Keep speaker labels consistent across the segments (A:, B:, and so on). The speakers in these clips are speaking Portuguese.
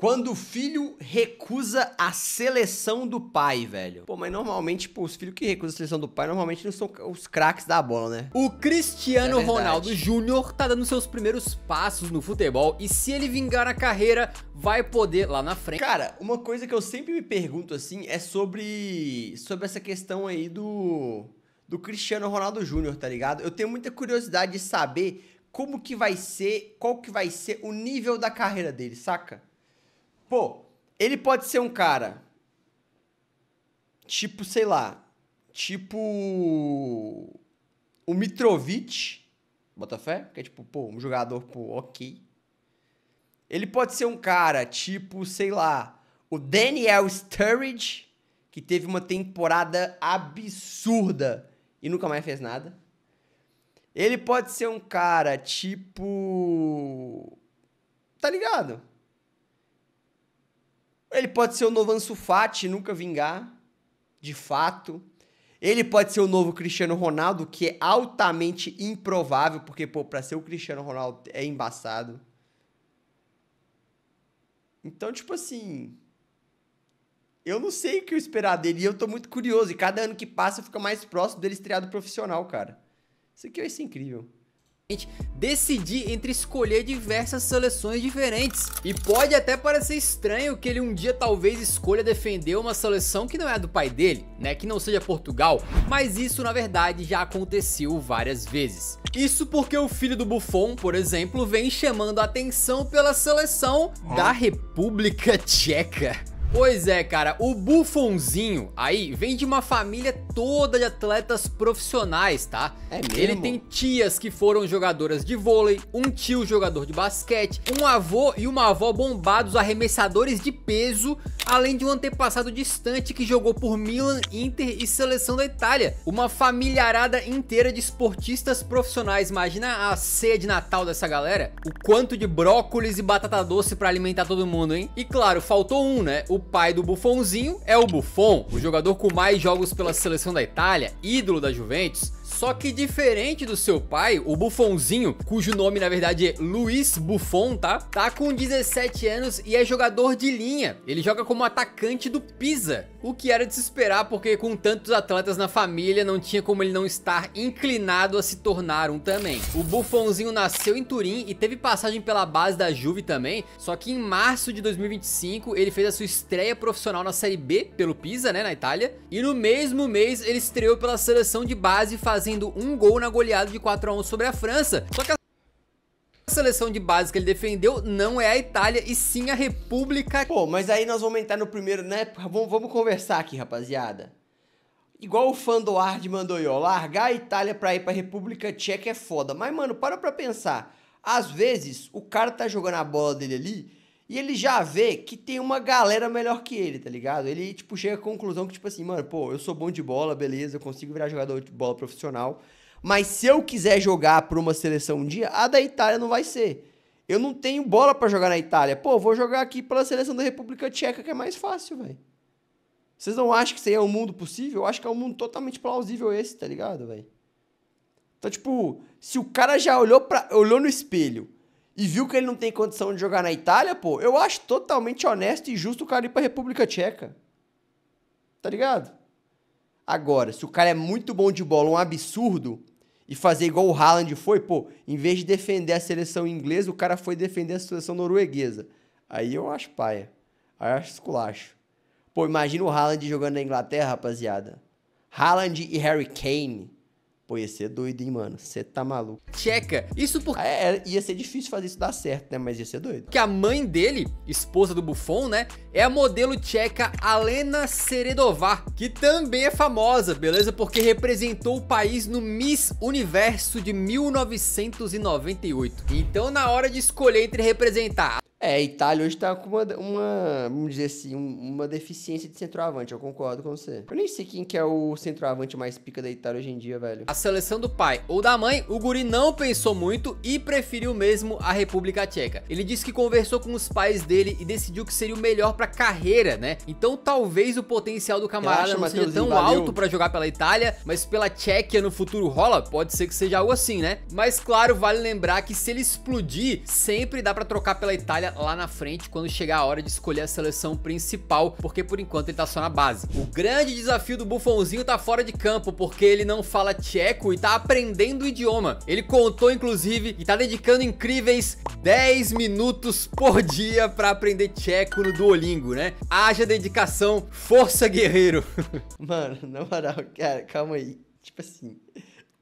A: Quando o filho recusa a seleção do pai, velho. Pô, mas normalmente, pô, os filhos que recusam a seleção do pai, normalmente não são os craques da bola, né?
B: O Cristiano Ronaldo Júnior tá dando seus primeiros passos no futebol e se ele vingar na carreira, vai poder lá na frente.
A: Cara, uma coisa que eu sempre me pergunto, assim, é sobre essa questão aí do Cristiano Ronaldo Júnior, tá ligado? Eu tenho muita curiosidade de saber como que vai ser, qual que vai ser o nível da carreira dele, saca? Pô, ele pode ser um cara, tipo, sei lá, tipo o Mitrovic, bota fé, que é tipo, pô, um jogador, pô, ok. Ele pode ser um cara, tipo, sei lá, o Daniel Sturridge, que teve uma temporada absurda e nunca mais fez nada. Ele pode ser um cara, tipo, tá ligado? Ele pode ser o novo Ansu Fati e nunca vingar, de fato. Ele pode ser o novo Cristiano Ronaldo, que é altamente improvável, porque, pô, pra ser o Cristiano Ronaldo é embaçado. Então, tipo assim, eu não sei o que eu esperar dele e eu tô muito curioso. E cada ano que passa fica mais próximo dele estrear do profissional, cara. Isso aqui vai ser incrível.
B: Decidir entre escolher diversas seleções diferentes. E pode até parecer estranho que ele um dia talvez escolha defender uma seleção que não é a do pai dele, né, que não seja Portugal, mas isso na verdade já aconteceu várias vezes. Isso porque o filho do Buffon, por exemplo, vem chamando a atenção pela seleção da República Tcheca. Pois é, cara, o Buffonzinho aí vem de uma família toda de atletas profissionais, tá?
A: É mesmo?
B: Ele tem tias que foram jogadoras de vôlei, um tio jogador de basquete, um avô e uma avó bombados arremessadores de peso, além de um antepassado distante que jogou por Milan, Inter e seleção da Itália. Uma familiarada inteira de esportistas profissionais. Imagina a ceia de Natal dessa galera? O quanto de brócolis e batata doce pra alimentar todo mundo, hein? E claro, faltou um, né? O pai do Buffonzinho é o Buffon, o jogador com mais jogos pela seleção da Itália, ídolo da Juventus. Só que diferente do seu pai, o Buffonzinho, cujo nome na verdade é Luiz Buffon, tá com 17 anos e é jogador de linha. Ele joga como atacante do Pisa, o que era de se esperar porque com tantos atletas na família não tinha como ele não estar inclinado a se tornar um também. O Buffonzinho nasceu em Turim e teve passagem pela base da Juve também, só que em março de 2025 ele fez a sua estreia profissional na Série B pelo Pisa, né, na Itália, e no mesmo mês ele estreou pela seleção de base fazendo um gol na goleada de 4-1 sobre a França. Só que a seleção de base que ele defendeu não é a Itália e sim a República.
A: Pô, mas aí nós vamos entrar no primeiro, né? Vamos conversar aqui, rapaziada. Igual o fã do Ard mandou eu, largar a Itália pra ir pra República Tcheca é foda. Mas, mano, para pra pensar. Às vezes, o cara tá jogando a bola dele ali e ele já vê que tem uma galera melhor que ele, tá ligado? Ele, tipo, chega à conclusão que, tipo assim, mano, pô, eu sou bom de bola, beleza, eu consigo virar jogador de bola profissional, mas se eu quiser jogar por uma seleção um dia, a da Itália não vai ser. Eu não tenho bola pra jogar na Itália. Pô, vou jogar aqui pela seleção da República Tcheca, que é mais fácil, velho. Vocês não acham que isso aí é um mundo possível? Eu acho que é um mundo totalmente plausível esse, tá ligado, velho? Então, tipo, se o cara já olhou no espelho e viu que ele não tem condição de jogar na Itália, pô, eu acho totalmente honesto e justo o cara ir pra República Tcheca. Tá ligado? Agora, se o cara é muito bom de bola, um absurdo, e fazer igual o Haaland foi, pô, em vez de defender a seleção inglesa, o cara foi defender a seleção norueguesa. Aí eu acho paia. Aí eu acho esculacho. Pô, imagina o Haaland jogando na Inglaterra, rapaziada. Haaland e Harry Kane. Pô, ia ser doido, hein, mano? Você tá maluco.
B: Tcheca. Isso porque
A: ia ser difícil fazer isso dar certo, né? Mas ia ser doido.
B: que a mãe dele, esposa do Buffon, né, é a modelo tcheca Alena Seredová, que também é famosa, beleza? Porque representou o país no Miss Universo de 1998. Então, na hora de escolher entre representar...
A: a Itália hoje tá com vamos dizer assim, uma deficiência de centroavante, eu concordo com você. Eu nem sei quem que é o centroavante mais pica da Itália hoje em dia, velho.
B: A seleção do pai ou da mãe, o guri não pensou muito e preferiu mesmo a República Tcheca. Ele disse que conversou com os pais dele e decidiu que seria o melhor própria carreira, né? Então talvez o potencial do camarada não seja tão alto pra jogar pela Itália, mas pela Tchequia no futuro rola, pode ser que seja algo assim, né? Mas claro, vale lembrar que se ele explodir, sempre dá pra trocar pela Itália lá na frente, quando chegar a hora de escolher a seleção principal, porque por enquanto ele tá só na base. O grande desafio do Buffonzinho tá fora de campo, porque ele não fala tcheco e tá aprendendo o idioma. Ele contou, inclusive, e tá dedicando incríveis 10 minutos por dia pra aprender tcheco no Duolingo, né? Haja dedicação, força guerreiro.
A: Mano, na moral, cara, calma aí. Tipo assim,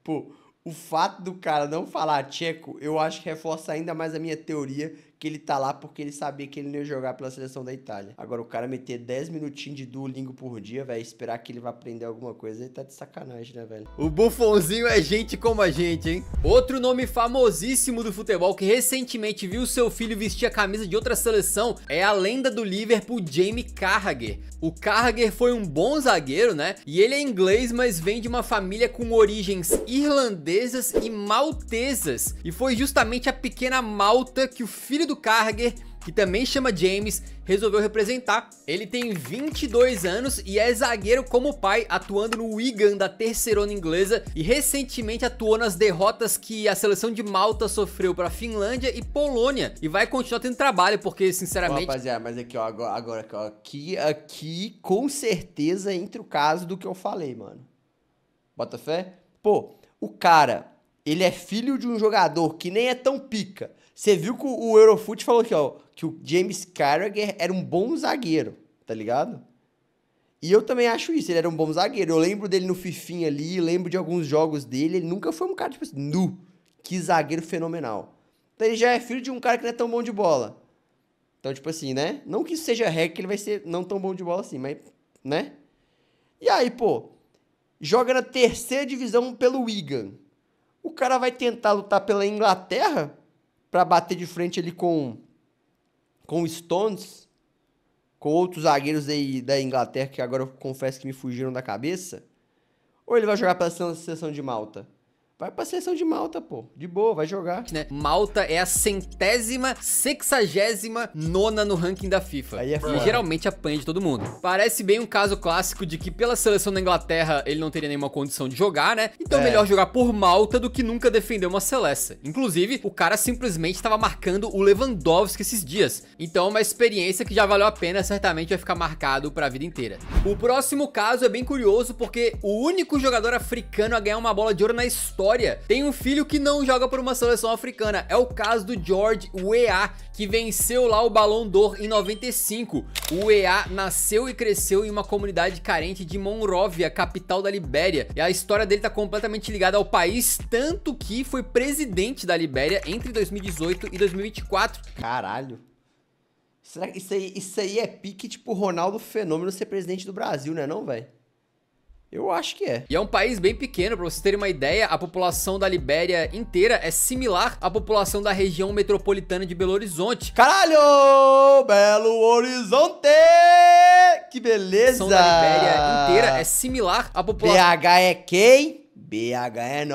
A: pô, o fato do cara não falar tcheco, eu acho que reforça ainda mais a minha teoria que ele tá lá porque ele sabia que ele não ia jogar pela seleção da Itália. Agora, o cara meter 10 minutinhos de Duolingo por dia, velho, esperar que ele vai aprender alguma coisa, ele tá de sacanagem, né, velho?
B: O Buffonzinho é gente como a gente, hein? Outro nome famosíssimo do futebol que recentemente viu seu filho vestir a camisa de outra seleção é a lenda do Liverpool, Jamie Carragher. O Carragher foi um bom zagueiro, né? E ele é inglês, mas vem de uma família com origens irlandesas e maltesas. E foi justamente a pequena Malta que o filho do Carragher, que também chama James, resolveu representar. Ele tem 22 anos e é zagueiro como o pai, atuando no Wigan da terceirona inglesa e recentemente atuou nas derrotas que a seleção de Malta sofreu para Finlândia e Polônia, e vai continuar tendo trabalho porque, sinceramente...
A: Pô, rapaziada, mas aqui, ó, agora ó, aqui com certeza entra o caso do que eu falei, mano. Bota fé? Pô, o cara, ele é filho de um jogador que nem é tão pica. Você viu que o Eurofoot falou aqui, ó, que o James Carragher era um bom zagueiro, tá ligado? E eu também acho isso, ele era um bom zagueiro. Eu lembro dele no Fifinha ali, lembro de alguns jogos dele, ele nunca foi um cara, tipo assim, que zagueiro fenomenal. Então ele já é filho de um cara que não é tão bom de bola. Então, tipo assim, né? Não que isso seja regra, que ele vai ser não tão bom de bola assim, mas, né? E aí, pô, joga na terceira divisão pelo Wigan. O cara vai tentar lutar pela Inglaterra pra bater de frente ali com o Stones, com outros zagueiros aí da Inglaterra, que agora eu confesso que me fugiram da cabeça, ou ele vai jogar pela seleção de Malta? Vai pra seleção de Malta, pô. De boa, vai jogar.
B: Né? Malta é a 169ª no ranking da FIFA.
A: Aí é foda.
B: E geralmente apanha de todo mundo. Parece bem um caso clássico de que pela seleção da Inglaterra ele não teria nenhuma condição de jogar, né? Então é melhor jogar por Malta do que nunca defender uma seleção. Inclusive, o cara simplesmente estava marcando o Lewandowski esses dias. Então é uma experiência que já valeu a pena, certamente vai ficar marcado pra vida inteira. O próximo caso é bem curioso porque o único jogador africano a ganhar uma bola de ouro na história tem um filho que não joga por uma seleção africana. É o caso do George Weah, que venceu lá o Ballon d'Or em 95. O Weah nasceu e cresceu em uma comunidade carente de Monrovia, capital da Libéria. E a história dele tá completamente ligada ao país, tanto que foi presidente da Libéria entre 2018 e 2024.
A: Caralho. Será que isso aí é pique tipo Ronaldo Fenômeno ser presidente do Brasil, né não, velho? Eu acho que é.
B: E é um país bem pequeno, pra vocês terem uma ideia, a população da Libéria inteira é similar à população da região metropolitana de Belo Horizonte.
A: Caralho! Belo Horizonte! Que beleza!
B: A população da Libéria inteira é similar à população...
A: BH é quem? BH é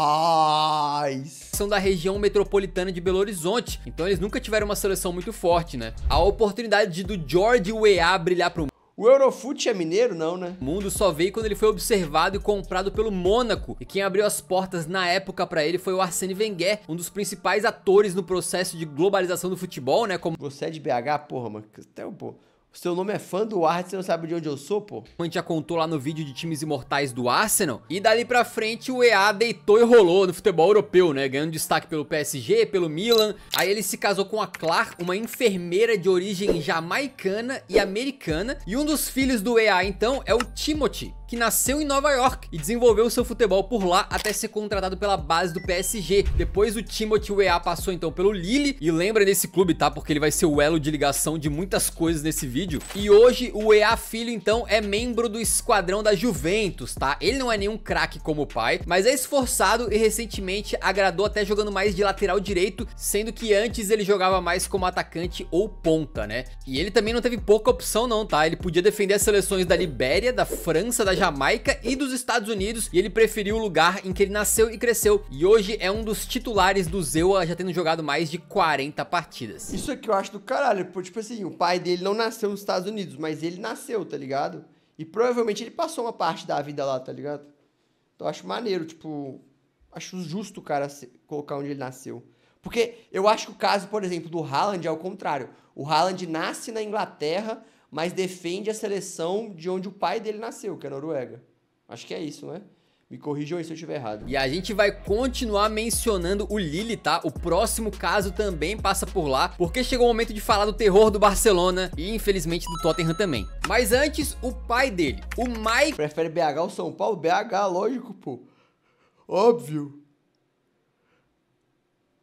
A: nóis!
B: São da região metropolitana de Belo Horizonte, então eles nunca tiveram uma seleção muito forte, né? A oportunidade do George Weah brilhar pro
A: o Eurofoot é mineiro, não, né?
B: O mundo só veio quando ele foi observado e comprado pelo Mônaco. E quem abriu as portas na época pra ele foi o Arsène Wenger, um dos principais atores no processo de globalização do futebol, né? Como
A: você é de BH, porra, mano. Até, pô. O seu nome é fã do Arsenal, você não sabe de onde eu sou, pô?
B: A gente já contou lá no vídeo de times imortais do Arsenal. E dali pra frente o Weah deitou e rolou no futebol europeu, né? Ganhando destaque pelo PSG, pelo Milan. Aí ele se casou com a Clark, uma enfermeira de origem jamaicana e americana. E um dos filhos do Weah, então, é o Timothy, que nasceu em Nova York e desenvolveu seu futebol por lá até ser contratado pela base do PSG. Depois o Timothy Weah passou então pelo Lille, e lembra desse clube, tá? Porque ele vai ser o elo de ligação de muitas coisas nesse vídeo. E hoje o Weah filho então é membro do esquadrão da Juventus, tá? Ele não é nenhum craque como o pai, mas é esforçado e recentemente agradou até jogando mais de lateral direito, sendo que antes ele jogava mais como atacante ou ponta, né? E ele também não teve pouca opção não, tá? Ele podia defender as seleções da Libéria, da França, da Jamaica e dos Estados Unidos, e ele preferiu o lugar em que ele nasceu e cresceu, e hoje é um dos titulares do Zewa, já tendo jogado mais de 40 partidas.
A: Isso aqui eu acho do caralho, tipo assim, o pai dele não nasceu nos Estados Unidos, mas ele nasceu, tá ligado? E provavelmente ele passou uma parte da vida lá, tá ligado? Então eu acho maneiro, tipo, acho justo o cara colocar onde ele nasceu. Porque eu acho que o caso, por exemplo, do Haaland é o contrário. O Haaland nasce na Inglaterra, mas defende a seleção de onde o pai dele nasceu, que é a Noruega. Acho que é isso, né? Me corrijam aí se eu estiver errado.
B: E a gente vai continuar mencionando o Lille, tá? O próximo caso também passa por lá, porque chegou o momento de falar do terror do Barcelona e infelizmente do Tottenham também. Mas antes, o pai dele, o Mike...
A: Prefere BH ou São Paulo? BH, lógico, pô. Óbvio.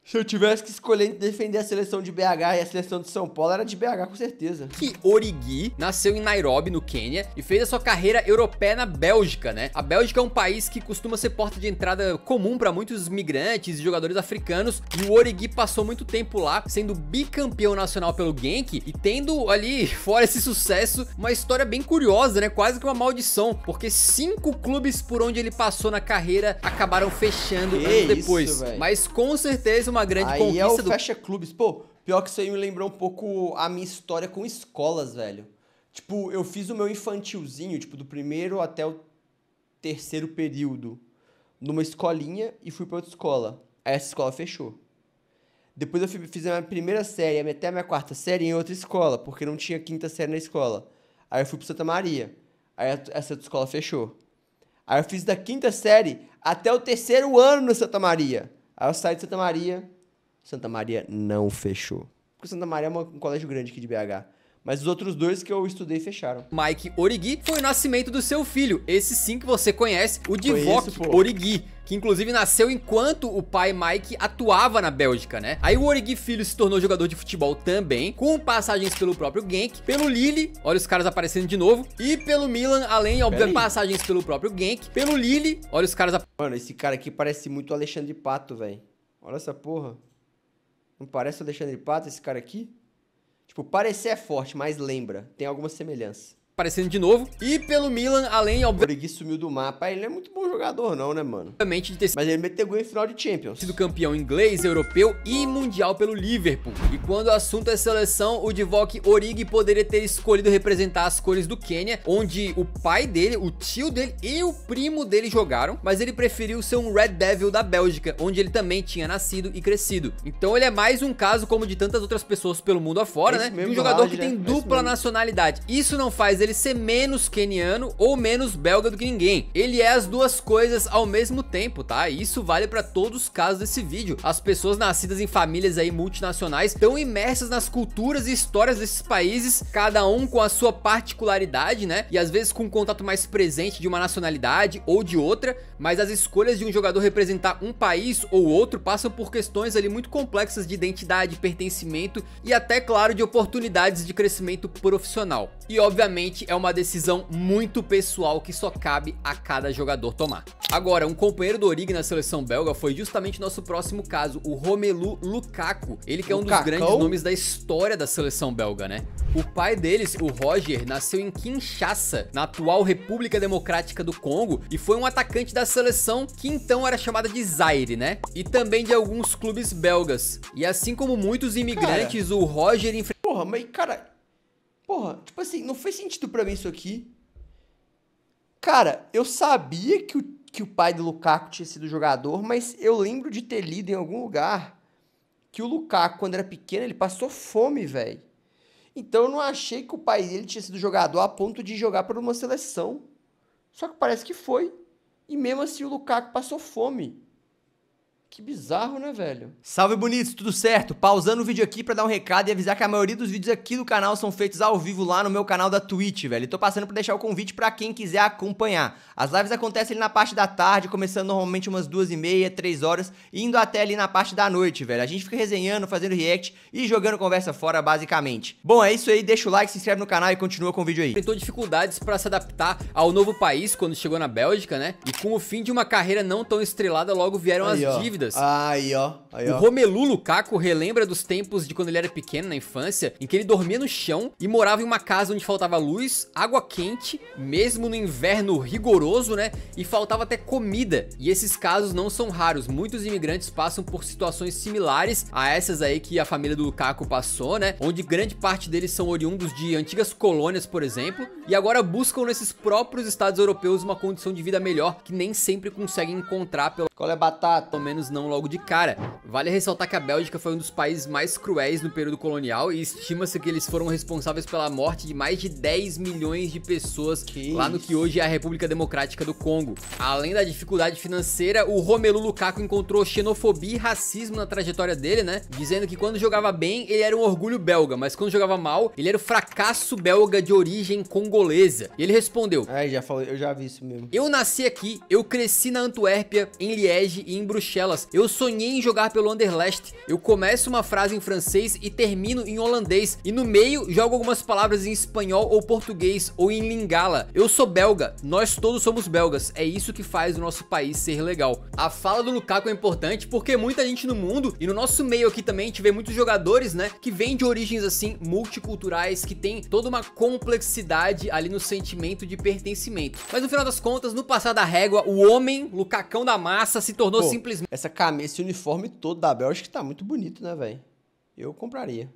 A: Se eu tivesse que escolher defender a seleção de BH e a seleção de São Paulo, era de BH, com certeza.
B: Que Origi nasceu em Nairobi, no Quênia, e fez a sua carreira europeia na Bélgica, né? A Bélgica é um país que costuma ser porta de entrada comum para muitos migrantes e jogadores africanos, e o Origi passou muito tempo lá, sendo bicampeão nacional pelo Genk, e tendo ali, fora esse sucesso, uma história bem curiosa, né? Quase que uma maldição, porque 5 clubes por onde ele passou na carreira acabaram fechando anos depois. Mas com certeza uma grande conquista.
A: Aí é o fecha clubes. Pô, pior que isso aí me lembrou um pouco a minha história com escolas, velho. Tipo, eu fiz o meu infantilzinho, tipo, do primeiro até o terceiro período numa escolinha e fui pra outra escola. Aí essa escola fechou. Depois eu fiz a minha primeira série até a minha quarta série em outra escola, porque não tinha quinta série na escola. Aí eu fui pro Santa Maria. Aí essa outra escola fechou. Aí eu fiz da quinta série até o terceiro ano no Santa Maria. Aí eu saí de Santa Maria não fechou. Porque Santa Maria é um colégio grande aqui de BH. Mas os outros dois que eu estudei fecharam.
B: Mike Origi foi o nascimento do seu filho, esse sim que você conhece, o Divock Origi, que inclusive nasceu enquanto o pai Mike atuava na Bélgica, né? Aí o Origi filho se tornou jogador de futebol também, com passagens pelo próprio Genk, pelo Lille, olha os caras aparecendo de novo, e pelo Milan, além, obviamente, passagens pelo próprio Genk, pelo Lille, olha os caras...
A: Mano, esse cara aqui parece muito o Alexandre Pato, velho. Olha essa porra. Não parece o Alexandre Pato, esse cara aqui? Tipo, parecer é forte, mas lembra. Tem alguma semelhança.
B: Aparecendo de novo. E pelo Milan, além, obviamente...
A: O Origi sumiu do mapa. Ele não é muito bom jogador não, né, mano?
B: De ter
A: Mas ele meteu gol em final de Champions.
B: Sido campeão inglês, europeu e mundial pelo Liverpool. E quando o assunto é seleção, o Divock Origi poderia ter escolhido representar as cores do Quênia, onde o pai dele, o tio dele e o primo dele jogaram, mas ele preferiu ser um Red Devil da Bélgica, onde ele também tinha nascido e crescido. Então ele é mais um caso, como de tantas outras pessoas pelo mundo afora, né? De um jogador que tem dupla nacionalidade. Isso não faz ele ser menos queniano ou menos belga do que ninguém. Ele é as duas coisas ao mesmo tempo, tá? E isso vale pra todos os casos desse vídeo. As pessoas nascidas em famílias aí multinacionais estão imersas nas culturas e histórias desses países, cada um com a sua particularidade, né? E às vezes com um contato mais presente de uma nacionalidade ou de outra, mas as escolhas de um jogador representar um país ou outro passam por questões ali muito complexas de identidade, pertencimento e até, claro, de oportunidades de crescimento profissional. E obviamente é uma decisão muito pessoal que só cabe a cada jogador tomar. Agora, um companheiro do Origi na seleção belga foi justamente nosso próximo caso, o Romelu Lukaku. Ele que é um dos grandes nomes da história da seleção belga, né? O pai deles, o Roger, nasceu em Kinshasa, na atual República Democrática do Congo, e foi um atacante da seleção que então era chamada de Zaire, né? E também de alguns clubes belgas. E assim como muitos imigrantes, o Roger enfrentou...
A: Porra, mas cara... Porra, tipo assim, não fez sentido pra mim isso aqui. Cara, eu sabia que o pai do Lukaku tinha sido jogador, mas eu lembro de ter lido em algum lugar que o Lukaku, quando era pequeno, ele passou fome, velho. Então eu não achei que o pai dele tinha sido jogador a ponto de jogar por uma seleção. Só que parece que foi. E mesmo assim o Lukaku passou fome. Que bizarro, né, velho? Salve, bonitos, tudo certo? Pausando o vídeo aqui pra dar um recado e avisar que a maioria dos vídeos aqui do canal são feitos ao vivo lá no meu canal da Twitch, velho. E tô passando pra deixar o convite pra quem quiser acompanhar. As lives acontecem ali na parte da tarde, começando normalmente umas 2h30, 3 horas, indo até ali na parte da noite, velho. A gente fica resenhando, fazendo react e jogando conversa fora, basicamente. Bom, é isso aí, deixa o like, se inscreve no canal e continua com o vídeo aí.
B: Enfrentou dificuldades pra se adaptar ao novo país quando chegou na Bélgica, né? E com o fim de uma carreira não tão estrelada, logo vieram as dívidas. partidas.
A: Aí, ó.
B: O Romelu Lukaku relembra dos tempos de quando ele era pequeno, na infância, em que ele dormia no chão e morava em uma casa onde faltava luz, água quente, mesmo no inverno rigoroso, né? E faltava até comida. E esses casos não são raros. Muitos imigrantes passam por situações similares a essas aí que a família do Lukaku passou, né? Onde grande parte deles são oriundos de antigas colônias, por exemplo, e agora buscam nesses próprios estados europeus uma condição de vida melhor que nem sempre conseguem encontrar, pelo menos não logo de cara. Vale ressaltar que a Bélgica foi um dos países mais cruéis no período colonial e estima-se que eles foram responsáveis pela morte de mais de 10 milhões de pessoas lá no que hoje é a República Democrática do Congo. Além da dificuldade financeira, o Romelu Lukaku encontrou xenofobia e racismo na trajetória dele, né? Dizendo que quando jogava bem, ele era um orgulho belga, mas quando jogava mal, ele era o fracasso belga de origem congolesa. E ele respondeu:
A: eu já vi isso mesmo.
B: Eu nasci aqui, eu cresci na Antuérpia, em Liege e em Bruxelas. Eu sonhei em jogar pelo Anderlecht. Eu começo uma frase em francês e termino em holandês. E no meio, jogo algumas palavras em espanhol ou português ou em lingala. Eu sou belga, nós todos somos belgas. É isso que faz o nosso país ser legal. A fala do Lukaku é importante porque muita gente no mundo e no nosso meio aqui também a gente vê muitos jogadores, né, que vêm de origens assim multiculturais, que tem toda uma complexidade ali no sentimento de pertencimento. Mas no final das contas, no passar da régua, o homem, Lukakão da massa, se tornou simplesmente...
A: Esse uniforme todo da Bélgica tá muito bonito, né, velho? Eu compraria.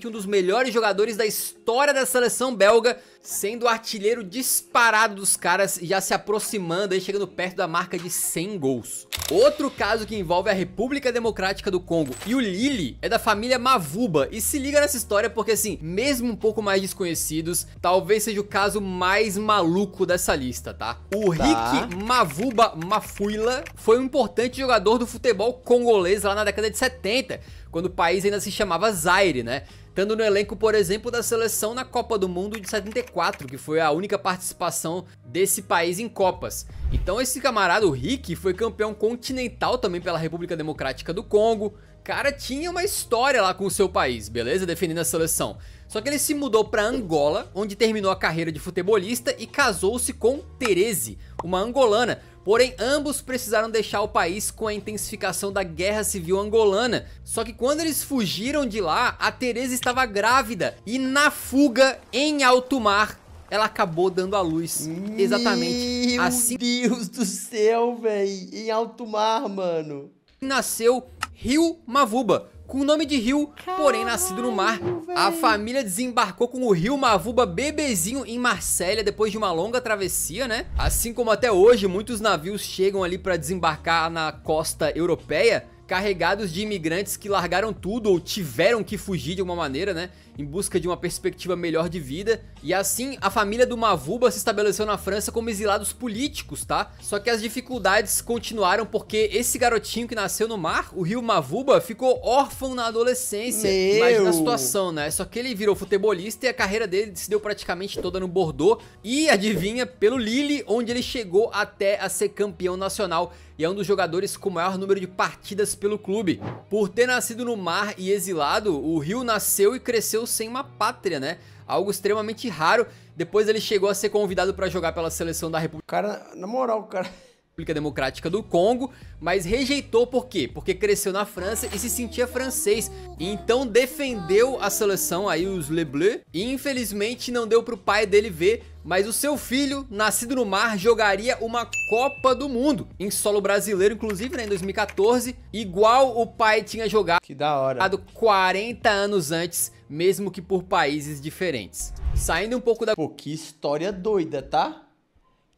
B: Um dos melhores jogadores da história da seleção belga, sendo o artilheiro disparado dos caras, já se aproximando aí, chegando perto da marca de 100 gols. Outro caso que envolve a República Democrática do Congo e o Lille é da família Mavuba. E se liga nessa história porque assim, mesmo um pouco mais desconhecidos, talvez seja o caso mais maluco dessa lista, tá? O Rick Mavuba Mafuila foi um importante jogador do futebol congolês lá na década de 70, quando o país ainda se chamava Zaire, né? Estando no elenco, por exemplo, da seleção na Copa do Mundo de 74, que foi a única participação desse país em Copas. Então esse camarada, o Rick, foi campeão continental também pela República Democrática do Congo. Cara, tinha uma história lá com o seu país, beleza? Defendendo a seleção. Só que ele se mudou para Angola, onde terminou a carreira de futebolista e casou-se com Tereze, uma angolana. Porém, ambos precisaram deixar o país com a intensificação da guerra civil angolana. Só que quando eles fugiram de lá, a Tereze estava grávida e na fuga em alto mar, ela acabou dando à luz. Exatamente assim.
A: Meu Deus do céu, velho. Em alto mar, mano.
B: Nasceu Rio Mavuba, com o nome de Rio, porém nascido no mar. A família desembarcou com o Rio Mavuba bebezinho em Marsella depois de uma longa travessia, né? Assim como até hoje muitos navios chegam ali para desembarcar na costa europeia, carregados de imigrantes que largaram tudo ou tiveram que fugir de alguma maneira, né? Em busca de uma perspectiva melhor de vida. E assim, a família do Mavuba se estabeleceu na França como exilados políticos, tá? Só que as dificuldades continuaram porque esse garotinho que nasceu no mar, o Rio Mavuba, ficou órfão na adolescência. Imagina a situação, né? Só que ele virou futebolista e a carreira dele se deu praticamente toda no Bordeaux. E adivinha, pelo Lille, onde ele chegou até a ser campeão nacional. E é um dos jogadores com o maior número de partidas pelo clube. Por ter nascido no mar e exilado, o Rio nasceu e cresceu sem uma pátria, né? Algo extremamente raro. Depois ele chegou a ser convidado para jogar pela seleção da República.
A: Cara, na moral, cara...
B: República Democrática do Congo, mas rejeitou por quê? Porque cresceu na França e se sentia francês. Então defendeu a seleção aí, os Les Bleus, e infelizmente não deu pro pai dele ver, mas o seu filho, nascido no mar, jogaria uma Copa do Mundo em solo brasileiro, inclusive, né, em 2014, igual o pai tinha jogado.
A: Que da hora.
B: 40 anos antes, mesmo que por países diferentes. Saindo um pouco da...
A: Pô, que história doida, tá?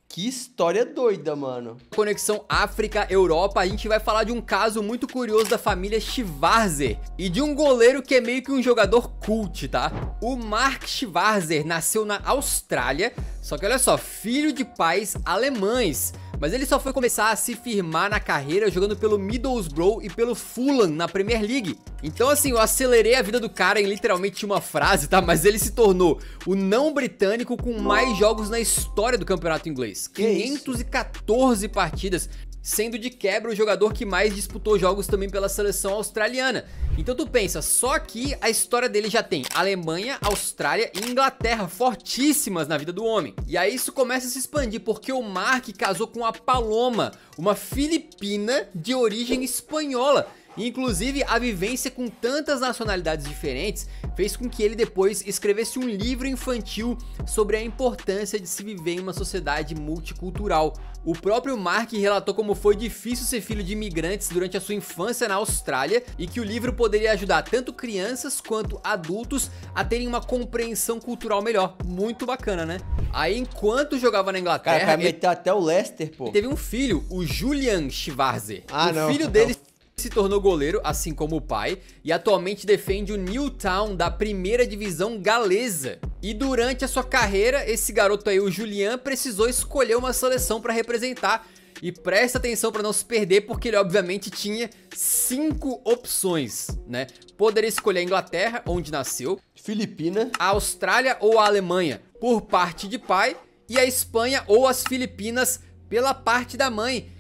A: Que história doida, mano.
B: Conexão África-Europa, a gente vai falar de um caso muito curioso da família Schwarzer e de um goleiro que é meio que um jogador cult, tá? O Mark Schwarzer nasceu na Austrália, só que olha só, filho de pais alemães. Mas ele só foi começar a se firmar na carreira jogando pelo Middlesbrough e pelo Fulham na Premier League. Então assim, eu acelerei a vida do cara em literalmente uma frase, tá? Mas ele se tornou o não britânico com mais jogos na história do campeonato inglês. 514 partidas, sendo de quebra o jogador que mais disputou jogos também pela seleção australiana. Então tu pensa, só aqui a história dele já tem Alemanha, Austrália e Inglaterra fortíssimas na vida do homem. E aí isso começa a se expandir porque o Mark casou com a Paloma, uma filipina de origem espanhola. Inclusive, a vivência com tantas nacionalidades diferentes fez com que ele depois escrevesse um livro infantil sobre a importância de se viver em uma sociedade multicultural. O próprio Mark relatou como foi difícil ser filho de imigrantes durante a sua infância na Austrália e que o livro poderia ajudar tanto crianças quanto adultos a terem uma compreensão cultural melhor. Muito bacana, né? Aí, enquanto jogava na Inglaterra...
A: Cara, meteu até o Leicester, pô.
B: Teve um filho, o Julian Schwarzer.
A: O
B: filho dele se tornou goleiro, assim como o pai, e atualmente defende o Newtown da primeira divisão galesa. E durante a sua carreira, esse garoto aí, o Julian, precisou escolher uma seleção para representar. E presta atenção para não se perder, porque ele obviamente tinha 5 opções, né? Poderia escolher a Inglaterra, onde nasceu,
A: Filipina,
B: a Austrália ou a Alemanha, por parte de pai, e a Espanha ou as Filipinas, pela parte da mãe.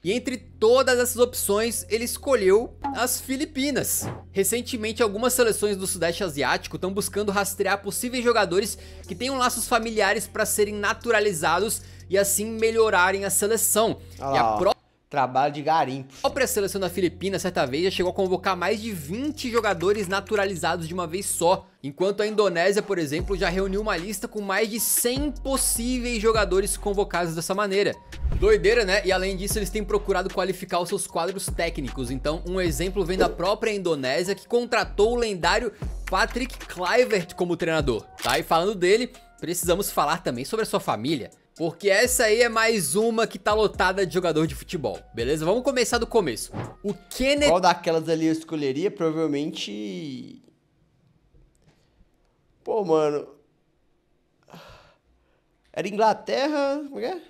B: E entre todas essas opções, ele escolheu as Filipinas. Recentemente, algumas seleções do Sudeste Asiático estão buscando rastrear possíveis jogadores que tenham laços familiares para serem naturalizados e assim melhorarem a seleção.
A: Olha lá, trabalho de garimpo.
B: A própria seleção da Filipina, certa vez, já chegou a convocar mais de 20 jogadores naturalizados de uma vez só. Enquanto a Indonésia, por exemplo, já reuniu uma lista com mais de 100 possíveis jogadores convocados dessa maneira. Doideira, né? E além disso, eles têm procurado qualificar os seus quadros técnicos. Então, um exemplo vem da própria Indonésia, que contratou o lendário Patrick Kluivert como treinador, tá? E falando dele, precisamos falar também sobre a sua família, porque essa aí é mais uma que tá lotada de jogador de futebol, beleza? Vamos começar do começo. O Kenneth...
A: Qual daquelas ali eu escolheria? Provavelmente... Pô, mano... Era Inglaterra... Como é?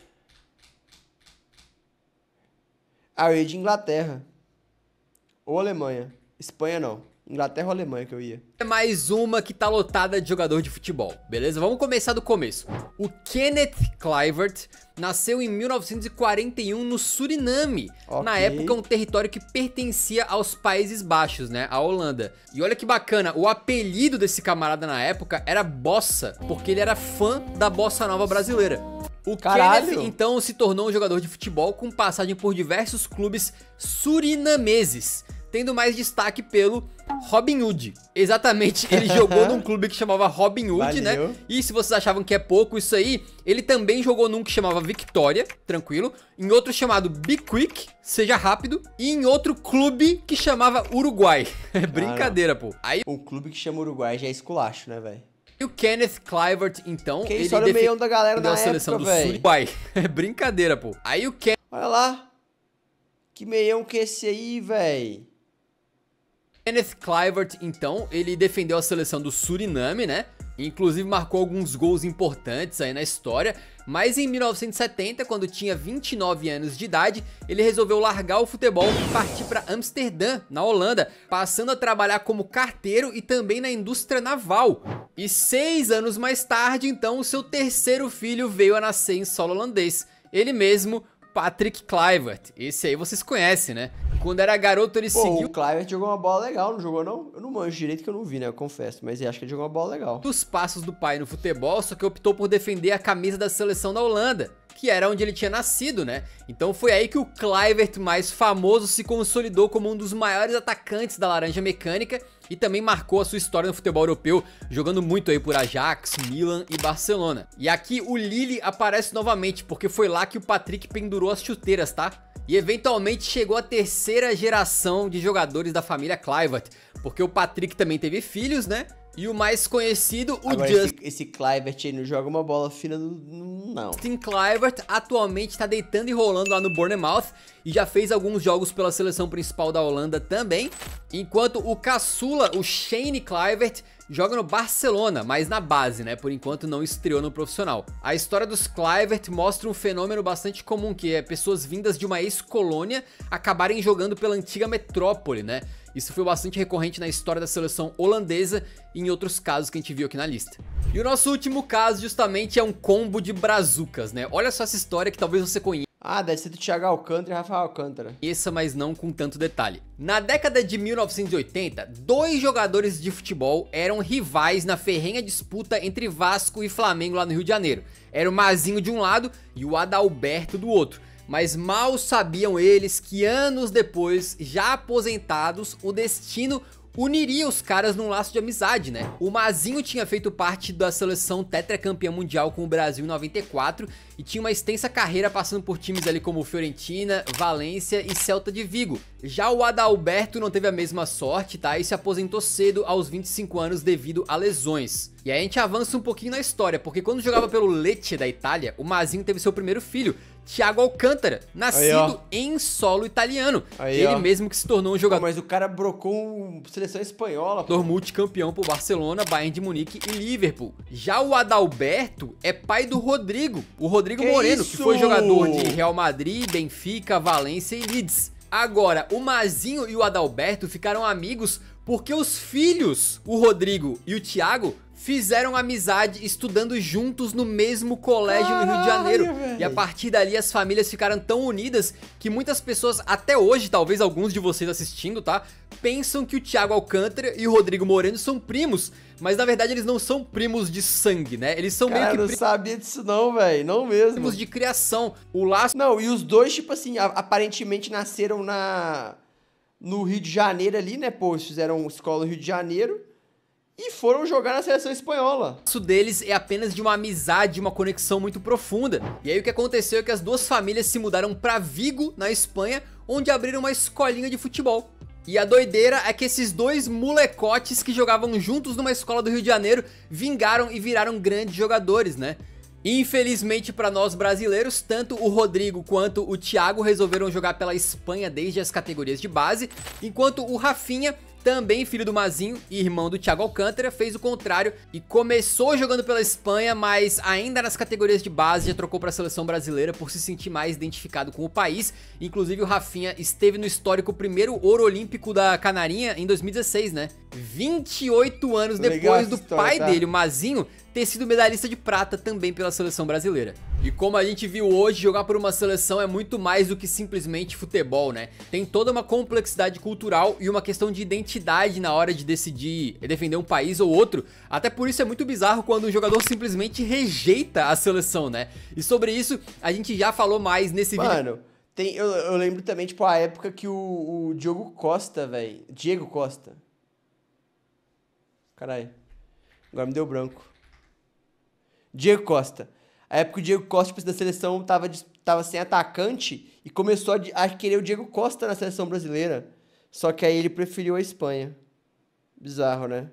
A: Ah, eu ia de Inglaterra. Ou Alemanha. Espanha não. Inglaterra ou Alemanha que eu ia.
B: É mais uma que tá lotada de jogador de futebol, beleza? Vamos começar do começo. O Kenneth Kluivert nasceu em 1941 no Suriname.
A: Okay.
B: Na época, um território que pertencia aos Países Baixos, né? A Holanda. E olha que bacana, o apelido desse camarada na época era Bossa, porque ele era fã da Bossa Nova brasileira. O Kenneth, então, se tornou um jogador de futebol com passagem por diversos clubes surinameses, tendo mais destaque pelo Robin Hood. Exatamente, ele jogou num clube que chamava Robin Hood, né? E se vocês achavam que é pouco isso aí, ele também jogou num que chamava Victoria, tranquilo, em outro chamado Be Quick, seja rápido, e em outro clube que chamava Uruguai. É brincadeira, pô. Aí,
A: um clube que chama Uruguai já é esculacho, né, velho?
B: E o Kenneth Kluivert, então,
A: ele defendeu o meião da galera da
B: seleção
A: época,
B: do Uruguai. É brincadeira, pô. Aí o Kenneth...
A: Olha lá. Que meião que é esse aí, velho?
B: Kenneth Kluivert, então, ele defendeu a seleção do Suriname, né? Inclusive marcou alguns gols importantes aí na história. Mas em 1970, quando tinha 29 anos de idade, ele resolveu largar o futebol e partir para Amsterdã, na Holanda, passando a trabalhar como carteiro e também na indústria naval. E 6 anos mais tarde, então, o seu terceiro filho veio a nascer em solo holandês. Ele mesmo, Patrick Kluivert. Esse aí vocês conhecem, né? Quando era garoto, ele seguiu...
A: O Kluivert jogou uma bola legal, não jogou não? Eu não manjo direito que eu não vi, né? Eu confesso, mas eu acho que ele jogou uma bola legal.
B: Os passos do pai no futebol, só que optou por defender a camisa da seleção da Holanda, que era onde ele tinha nascido, né? Então foi aí que o Kluivert mais famoso se consolidou como um dos maiores atacantes da Laranja Mecânica e também marcou a sua história no futebol europeu, jogando muito aí por Ajax, Milan e Barcelona. E aqui o Lille aparece novamente, porque foi lá que o Patrick pendurou as chuteiras, tá? E eventualmente chegou a terceira geração de jogadores da família Kluivert, porque o Patrick também teve filhos, né? E o mais conhecido, o
A: esse Kluivert aí não joga uma bola fina, não.
B: Justin Kluivert atualmente tá deitando e rolando lá no Bournemouth e já fez alguns jogos pela seleção principal da Holanda também, enquanto o caçula, o Shane Kluivert, joga no Barcelona, mas na base, né? Por enquanto não estreou no profissional. A história dos Kluivert mostra um fenômeno bastante comum, que é pessoas vindas de uma ex-colônia acabarem jogando pela antiga metrópole, né? Isso foi bastante recorrente na história da seleção holandesa e em outros casos que a gente viu aqui na lista. E o nosso último caso justamente é um combo de brazucas, né? Olha só essa história que talvez você conheça.
A: Ah, deve ser do Thiago Alcântara e Rafael Alcântara.
B: Essa, mas não com tanto detalhe. Na década de 1980, dois jogadores de futebol eram rivais na ferrenha disputa entre Vasco e Flamengo lá no Rio de Janeiro. Era o Mazinho de um lado e o Adalberto do outro. Mas mal sabiam eles que anos depois, já aposentados, o destino uniria os caras num laço de amizade, né? O Mazinho tinha feito parte da seleção tetracampeã mundial com o Brasil em 94 e tinha uma extensa carreira passando por times ali como Fiorentina, Valência e Celta de Vigo. Já o Adalberto não teve a mesma sorte, tá? E se aposentou cedo aos 25 anos devido a lesões. E aí a gente avança um pouquinho na história, porque quando jogava pelo Lecce da Itália, o Mazinho teve seu primeiro filho, Thiago Alcântara, nascido em solo italiano. Ele mesmo que se tornou um jogador...
A: Mas o cara brocou seleção espanhola.
B: Multicampeão por Barcelona, Bayern de Munique e Liverpool. Já o Adalberto é pai do Rodrigo, o Rodrigo Moreno, que foi jogador de Real Madrid, Benfica, Valência e Leeds. Agora, o Mazinho e o Adalberto ficaram amigos porque os filhos, o Rodrigo e o Thiago, fizeram amizade estudando juntos no mesmo colégio no Rio de Janeiro. Véio. E a partir dali as famílias ficaram tão unidas que muitas pessoas, até hoje, talvez alguns de vocês assistindo, tá? Pensam que o Thiago Alcântara e o Rodrigo Moreno são primos, mas na verdade eles não são primos de sangue, né? Eles são meio que...
A: Eu não sabia disso não, velho, não mesmo.
B: Primos de criação. O laço...
A: Não, e os dois, tipo assim, aparentemente nasceram no Rio de Janeiro ali, né? Pô, eles fizeram escola no Rio de Janeiro e foram jogar na seleção espanhola.
B: O laço deles é apenas de uma amizade, uma conexão muito profunda. E aí o que aconteceu é que as duas famílias se mudaram pra Vigo, na Espanha, onde abriram uma escolinha de futebol. E a doideira é que esses dois molecotes que jogavam juntos numa escola do Rio de Janeiro vingaram e viraram grandes jogadores, né? Infelizmente para nós brasileiros, tanto o Rodrigo quanto o Thiago resolveram jogar pela Espanha desde as categorias de base, enquanto o Rafinha, também filho do Mazinho e irmão do Thiago Alcântara, fez o contrário e começou jogando pela Espanha, mas ainda nas categorias de base já trocou para a seleção brasileira por se sentir mais identificado com o país. Inclusive o Rafinha esteve no histórico primeiro ouro olímpico da Canarinha em 2016, né? 28 anos depois do pai dele, o Mazinho, ter sido medalhista de prata também pela seleção brasileira. E como a gente viu hoje, jogar por uma seleção é muito mais do que simplesmente futebol, né? Tem toda uma complexidade cultural e uma questão de identidade na hora de decidir defender um país ou outro. Até por isso é muito bizarro quando um jogador simplesmente rejeita a seleção, né? E sobre isso a gente já falou mais nesse vídeo.
A: Mano, eu lembro também, tipo, a época que o Diogo Costa, velho. Diego Costa. Caralho. Agora me deu branco. Diego Costa. A época que o Diego Costa, tipo, da seleção tava sem atacante e começou a querer o Diego Costa na seleção brasileira. Só que aí ele preferiu a Espanha. Bizarro, né?